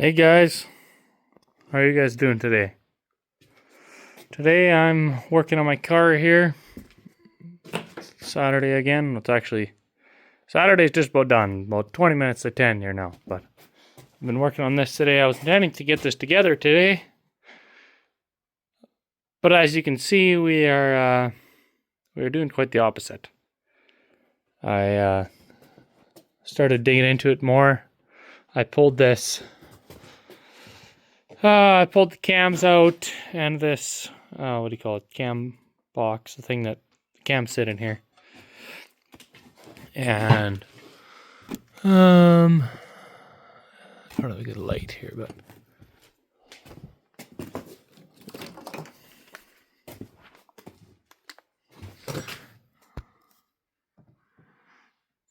Hey guys, how are you guys doing today? Today I'm working on my car here. Saturday again. It's actually Saturday's just about done, about 20 minutes to 10 here now. But I've been working on this today. I was intending to get this together today, but as you can see, we're doing quite the opposite. I started digging into it more. I pulled this. I pulled the cams out and this, what do you call it, cam box, the thing that the cams sit in here. And, I don't know if we get a light here, but.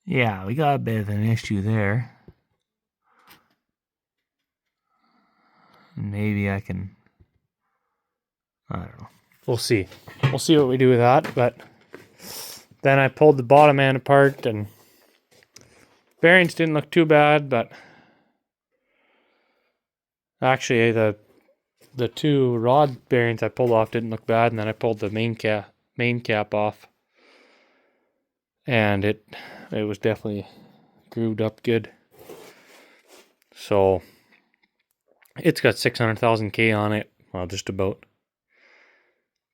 Yeah, we got a bit of an issue there. Maybe I don't know. We'll see. We'll see what we do with that, but then I pulled the bottom end apart and bearings didn't look too bad, but actually the two rod bearings I pulled off didn't look bad, and then I pulled the main cap off, and it was definitely grooved up good. So it's got 600,000 K on it. Well, just about.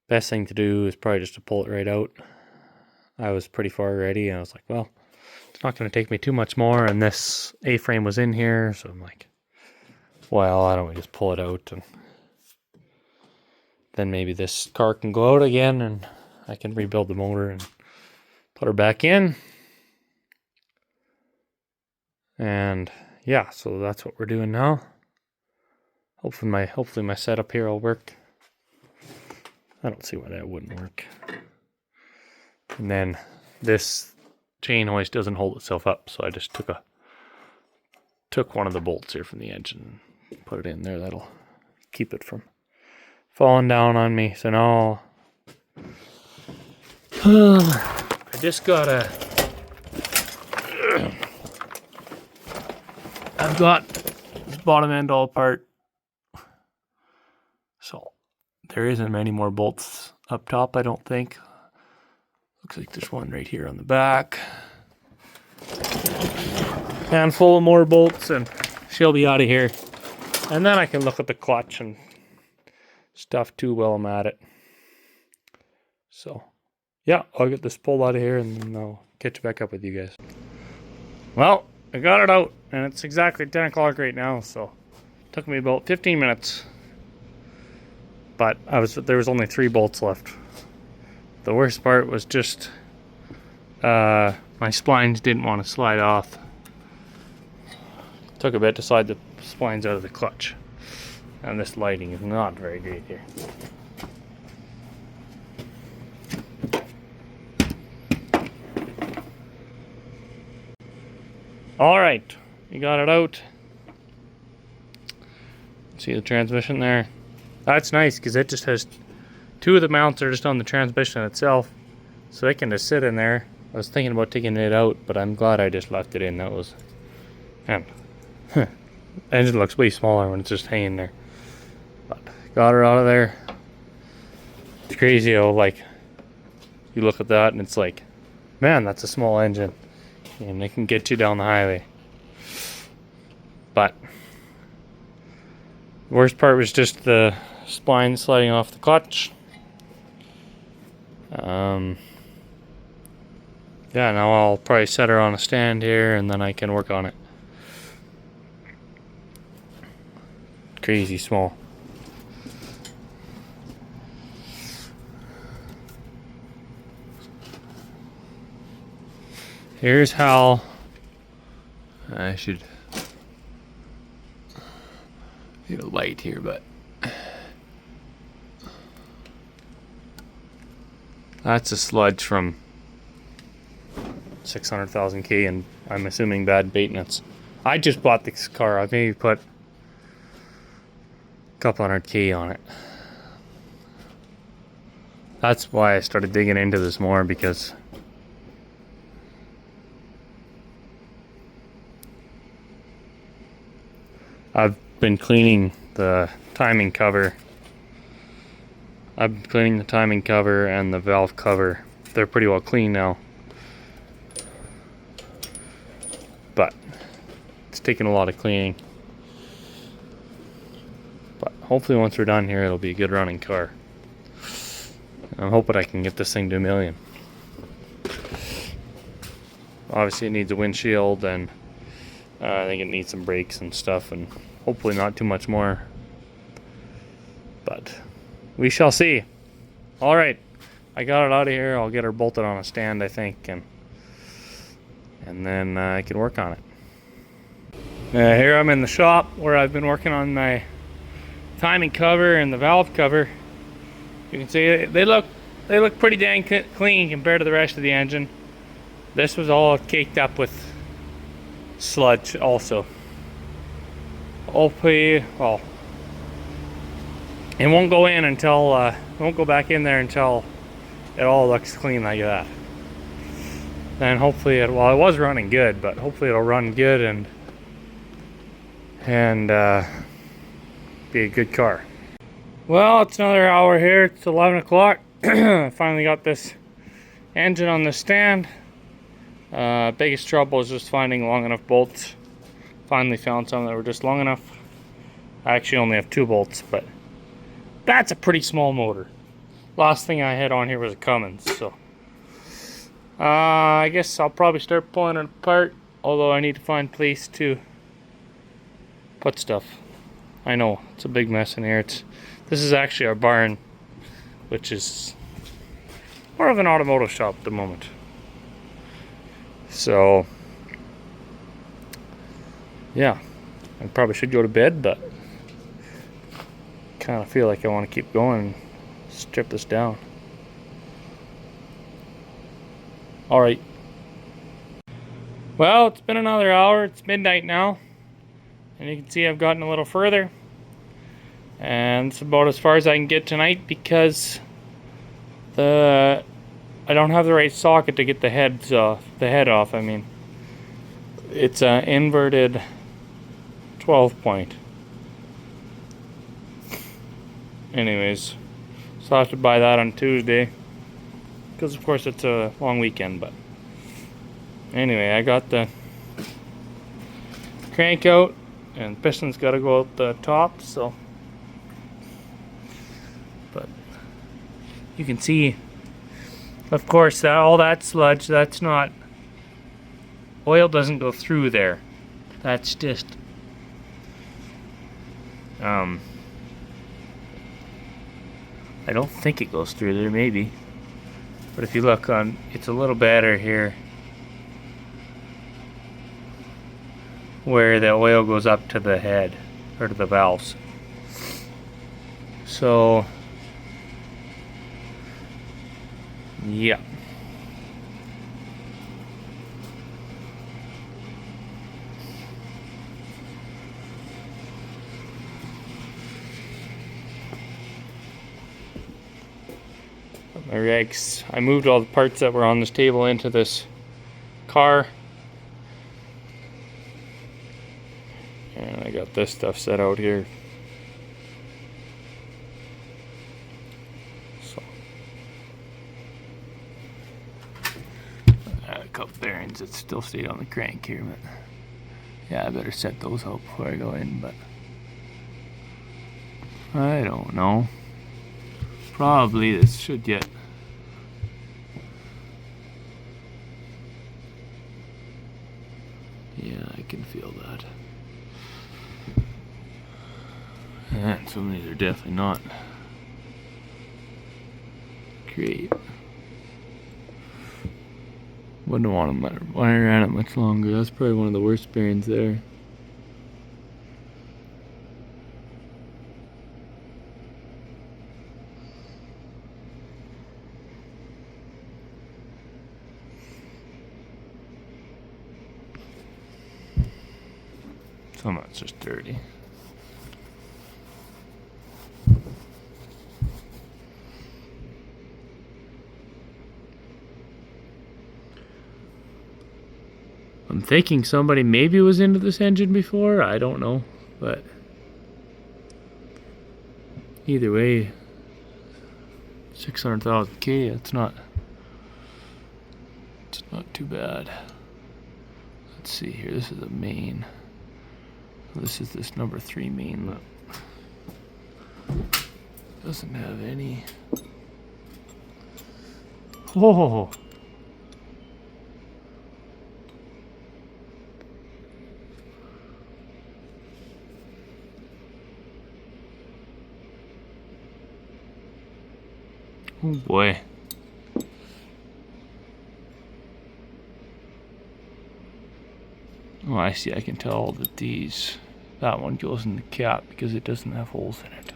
Best thing to do is probably just to pull it right out. I was pretty far already, and I was like, well, it's not going to take me too much more, and this A-frame was in here, so I'm like, well, why don't we just pull it out, and then maybe this car can go out again, and I can rebuild the motor and put her back in. And yeah, so that's what we're doing now. Hopefully my setup here will work. I don't see why that wouldn't work. And then this chain hoist doesn't hold itself up, so I just took one of the bolts here from the edge and put it in there. That'll keep it from falling down on me. So now I just gotta. I've got this bottom end all apart, so there isn't many more bolts up top, I don't think. Looks like there's one right here on the back. Handful of more bolts and she'll be out of here. And then I can look at the clutch and stuff too while I'm at it. So, yeah, I'll get this pulled out of here and then I'll catch back up with you guys. Well, I got it out and it's exactly 10 o'clock right now, so it took me about 15 minutes. But there was only 3 bolts left. The worst part was just my splines didn't want to slide off. Took a bit to slide the splines out of the clutch. And this lighting is not very great here. Alright, we got it out. See the transmission there? That's nice because it just has 2 of the mounts are just on the transmission itself, so it can just sit in there. I was thinking about taking it out, but I'm glad I just left it in. That was, and the engine looks way smaller when it's just hanging there. But got her out of there. It's crazy how, like, you look at that and it's like, man, that's a small engine, and it can get you down the highway. But the worst part was just the spline sliding off the clutch. Yeah, now I'll probably set her on a stand here and then I can work on it. Crazy small. Here's how I should get a light here, but that's a sludge from 600,000 K, and I'm assuming bad maintenance. I just bought this car. I maybe put a couple hundred K on it. That's why I started digging into this more, because I've been cleaning the timing cover. I've been cleaning the timing cover and the valve cover. They're pretty well clean now, but it's taken a lot of cleaning. But hopefully once we're done here, it'll be a good running car. I'm hoping I can get this thing to 1 million. Obviously it needs a windshield, and I think it needs some brakes and stuff, and hopefully not too much more. But we shall see. Alright, I got it out of here. I'll get her bolted on a stand, I think, and then I can work on it. Here I'm in the shop where I've been working on my timing cover and the valve cover. You can see they look pretty dang clean compared to the rest of the engine. This was all caked up with sludge also. Hopefully, well, it won't go in until it won't go back in there until it all looks clean like that. Then hopefully it was running good, but hopefully it'll run good and be a good car. Well, it's another hour here. It's 11 o'clock. I finally got this engine on the stand. Biggest trouble is just finding long enough bolts. Finally found some that were just long enough. I actually only have 2 bolts, but that's a pretty small motor. Last thing I had on here was a Cummins, so I guess I'll probably start pulling it apart, although I need to find a place to put stuff. I know it's a big mess in here. This is actually our barn, which is more of an automotive shop at the moment. So yeah, I probably should go to bed, but kind of feel like I want to keep going and strip this down. Alright. Well, it's been another hour. It's midnight now. And you can see I've gotten a little further. And it's about as far as I can get tonight because I don't have the right socket to get the head off. I mean, it's an inverted 12 point. Anyways, so I'll have to buy that on Tuesday because of course it's a long weekend. But anyway, I got the crank out and piston's got to go out the top, so but you can see, of course, that all that sludge, that's not oil, doesn't go through there. That's just I don't think it goes through there, maybe, but if you look on, it's a little better here where the oil goes up to the head or to the valves. So yeah. My rigs, I moved all the parts that were on this table into this car. And I got this stuff set out here. So I had a couple bearings that still stayed on the crank here, but yeah, I better set those out before I go in, but I don't know. Probably this should get I can feel that. And some of these are definitely not great. Wouldn't want them when I ran it much longer. That's probably one of the worst bearings there. Some of it's just dirty. I'm thinking somebody maybe was into this engine before. I don't know, but Either way, 600,000 K. It's not too bad. Let's see here. This is a main. This is this number 3 main that doesn't have any. Oh. Oh boy. Oh, I see. I can tell that that one goes in the cap because it doesn't have holes in it.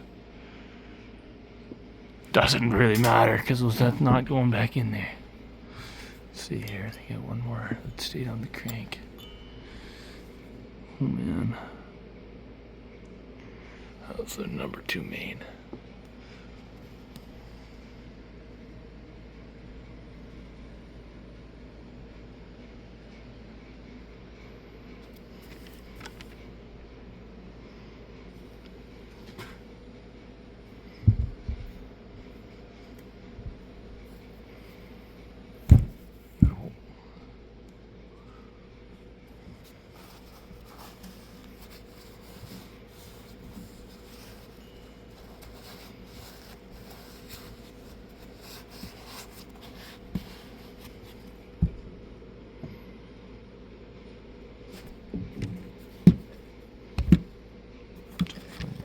Doesn't really matter because that's not going back in there. Let's see here. They got one more that stayed on the crank. Oh man. That's the number 2 main.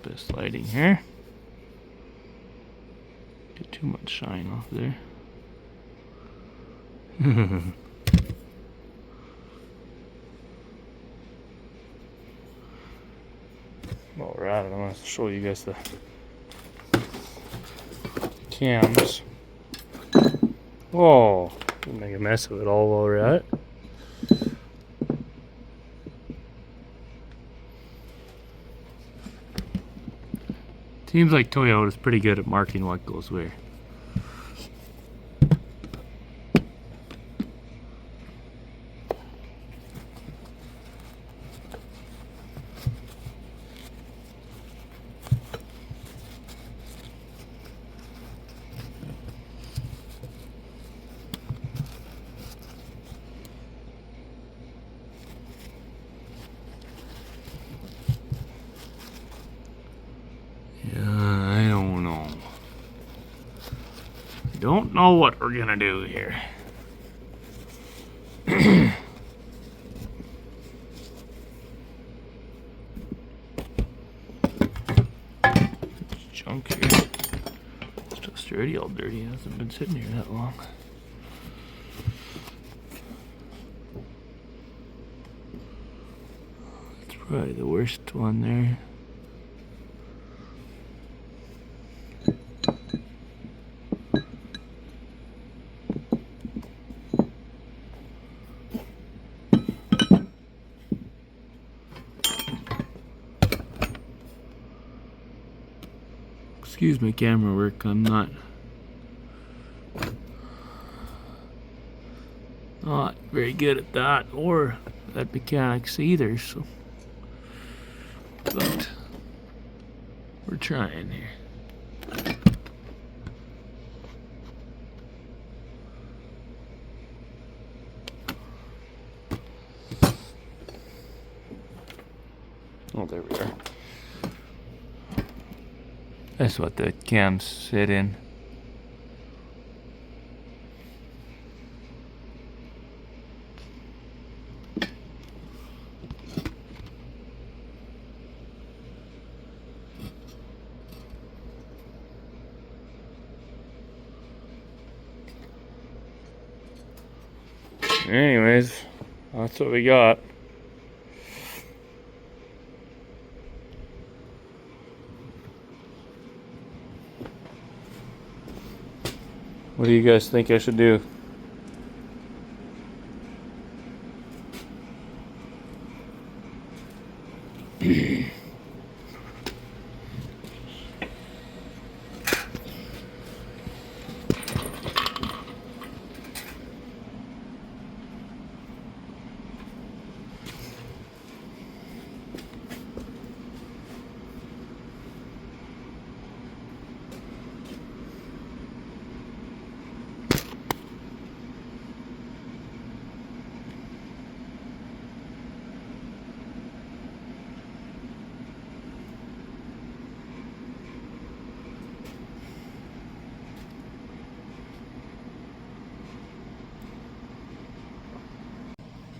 Best lighting here. Get too much shine off there. Well, we're at it. I'm going to show you guys the cams. Oh, didn't make a mess of it all while we're at it. Seems like Toyota's pretty good at marking what goes where. Don't know what we're gonna do here. Junk here. Still sturdy, all dirty. It hasn't been sitting here that long. It's probably the worst one there. Excuse my camera work, I'm not very good at that or at mechanics either, so but we're trying here. Oh, there we are. That's what the cams sit in. Anyways, that's what we got. What do you guys think I should do?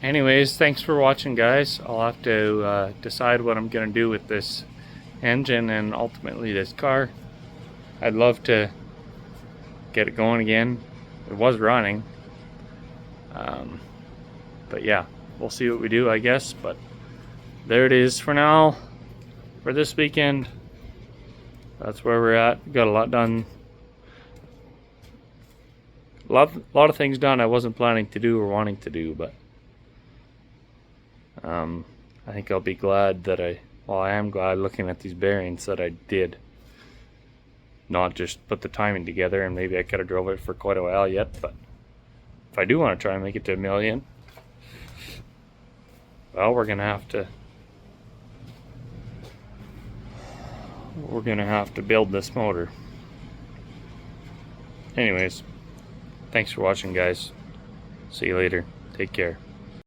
Anyways, thanks for watching, guys. I'll have to decide what I'm gonna do with this engine and ultimately this car. I'd love to get it going again. It was running, but yeah, we'll see what we do, I guess. But there it is for now, for this weekend. That's where we're at. Got a lot done. A lot of things done I wasn't planning to do or wanting to do, but I think I'll be glad that I am glad looking at these bearings that I did. Not just put the timing together, and maybe I could have drove it for quite a while yet, but if I do want to try and make it to 1 million, well, we're gonna have to build this motor. Anyways, thanks for watching, guys. See you later. Take care.